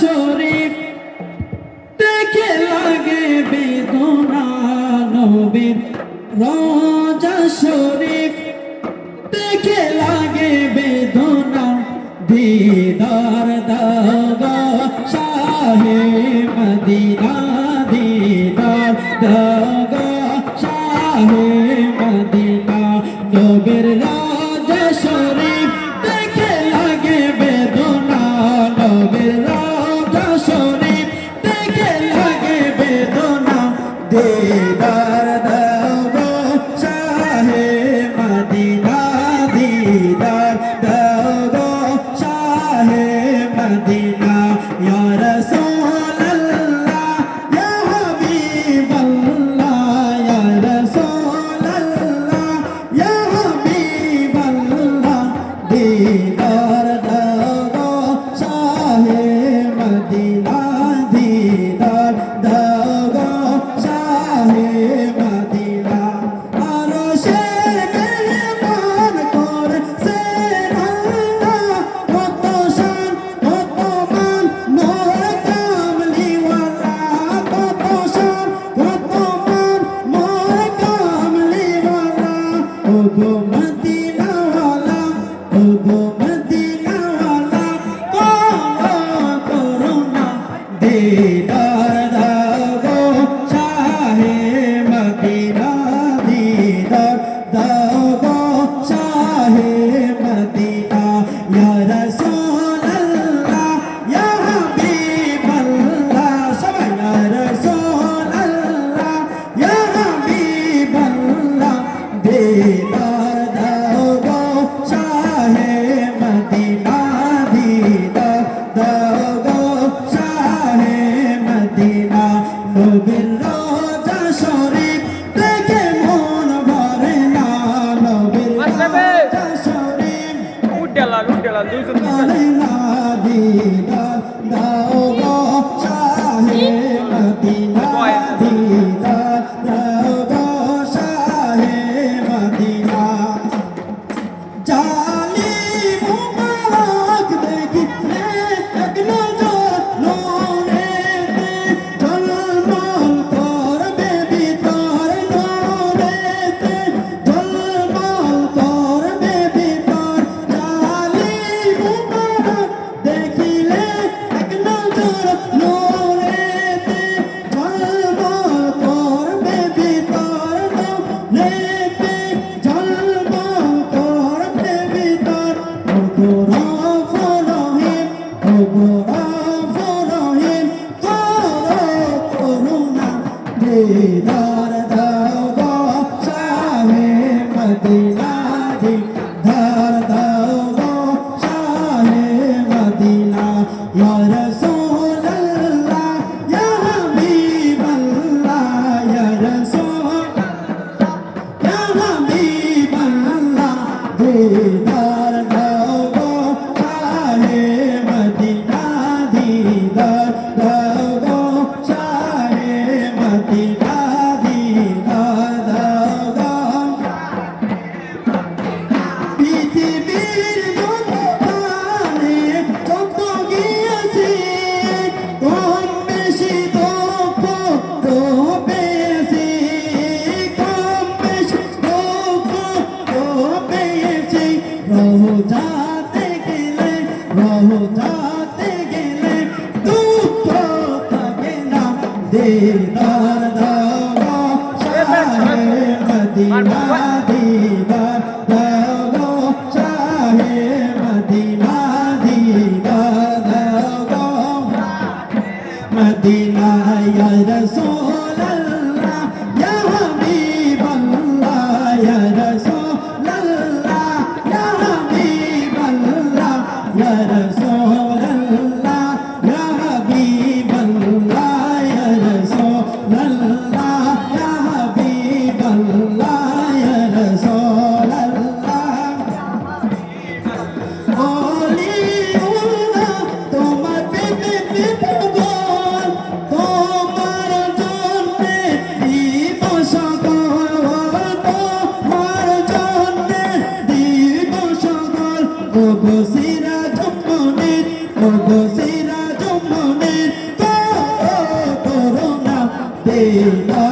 শরীফ দেখে লাগে বেদনা নবীর রওজা শরীফ দেখে লাগে বেদনা দিদার দাওগা শাহে মদিনা দিদার দাওগা শাহে মদিনা নবীর রওজা শরীফ দেখে লাগে বেদনা নবীর রওজা শরীফ দেখে লাগে বেদনা দিদার দাওগা শাহে মদিনা দিদার দাওগা শাহে মদিনা ইয়া রাসূলুল্লাহ ইয়া হাবিবাল্লাহ ইয়া রাসূলুল্লাহ ইয়া হাবিবাল্লাহ দিদার দাওগা শাহে মদিনা দিদার দাওগা শাহে মদিনা আরশের মেহমান করেছেন আল্লাহ কত শান কত মান মোর কামলিওয়ালা কত শান কত মান মোর কামলিওয়ালা ওগো মদিনাওয়ালা ওগো মদিনাওয়ালা করুণা দিদার দাওগো শাহে মদিনা দিদার দাওগো শাহে মদিনা ইয়া রাসূলুল্লাহ ইয়া হাবিবাল্লাহ সবাই ইয়া রাসূলুল্লাহ ইয়া হাবিবাল্লাহ দিদার দাওগো শাহে মদিনা দিদার দাওগো শাহে মদিনা নবীর রওজা শরীফ দেখে মন ভরে না নবীর রওজা শরীফ উঠেলা 200 ভরে না দিদার দাওগো শাহে মদিনা দিদার দাওগো শাহে মদিনা জালি মুবারক দেখিলে এক নজর নূরেতে ঝলমল করবে ভিতর নূরেতে ঝলমল করবে ভিতর জালি মুবারক দেখিলে এক নজর নূরেতে ঝলমল করবে ভিতর নূরেতে ঝলমল করবে ভিতর ওগো রাফর রহিম ওগো রাফর রহিম করুণা দিদার দাওগো শাহে মদিনা দিদার দাওগো শাহে মদিনা ইয়া রাসূলুল্লাহ ইয়া হাবিবাল্লাহ ইয়া রাসূলুল্লাহ ইয়া হাবিবাল্লাহ দিদার দাওগো শাহে মদিনা দিদার দাওগো শাহে মদিনা দিদার দাওগো পৃথিবীর যত প্রাণে যত গিয়েছি কম বেশি দুঃখ তো পেয়েছি কম বেশি দুঃখ তো পেয়েছি রোজাতে গেলে দুঃখ থাকে না দিদার দাওগো শাহে মদিনা দিদার দাওগো শাহে মদিনা দিদার দাওগো মদিনা ইয়া রাসূলুল্লাহ ইয়া হাবিবাল্লাহ ইয়া রাসূলুল্লাহ ইয়া হাবিবাল্লাহ ইয়া রাসূলুল্লাহ ইয়া হাবিবাল্লাহ ইয়া রাসূলুল্লাহ ইয়া হাবিবাল্লাহ ইয়া রাসূলুল্লাহ ওলিউল্লাহ তোমার প্রেমে বিভোর তোমার লা